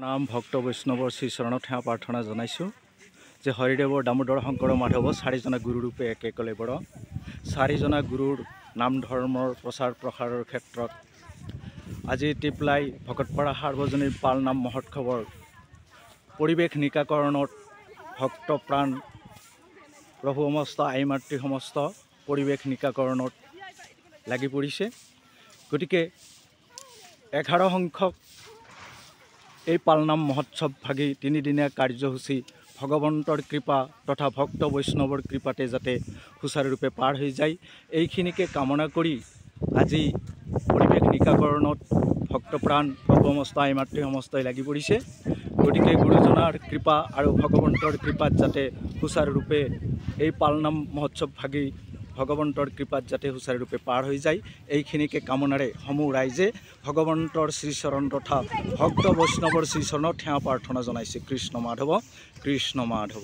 নাম ভক্ত বৈষ্ণৱৰ শ্ৰীচৰণত সেৱা প্ৰাৰ্থনা জনাইছোঁ যে হৰিদেৱৰ দামোদৰ শংকৰ মাধৱ চাৰিজনা গুৰুৰূপে একেকলে বৰ চাৰিজনা গুৰুৰ নাম ধৰ্মৰ প্ৰচাৰ প্ৰসাৰৰ ক্ষেত্ৰত আজি টিপলাই ভকতপাৰা সাৰ্বজনীন পাল নাম মহোৎসৱৰ পৰিৱেশ নিকাকৰণত ভক্ত প্ৰাণ প্ৰভু সমস্ত আই মাতৃ সমস্ত পৰিৱেশ নিকাকৰণত লাগি পৰিছে। গতিকে 11 সংখ্যক এই পালনাম মহোৎসৱ ভাগি তিনিদিনীয়া কাৰ্যসূচী ভগৱন্তৰ কৃপা তথা ভক্ত বৈষ্ণৱৰ কৃপাতে যাতে সুচাৰুৰূপে পাৰ হৈ যায় এইখিনিকে কামনা কৰি আজি পৰিৱেশ নিকাকৰণত ভক্তপ্ৰাণ প্ৰভু সমস্ত আই মাতৃ সমস্তই লাগি পৰিছে। গতিকে গুৰুজনাৰ কৃপা আৰু ভগৱন্তৰ কৃপাত যাতে সুচাৰুৰূপে এই পালনাম মহোৎসৱ ভাগি ভগৱন্তৰ কৃপাত যাতে সুচাৰুৰূপে পাৰ হৈ যায় এইখিনিকে কামনাৰে সমূহ ৰাইজে ভগৱন্তৰ শ্ৰীচৰণ তথা ভক্ত বৈষ্ণৱৰ শ্ৰীচৰণত সেৱা প্ৰাৰ্থনা জনাইছে। কৃষ্ণ মাধৱ।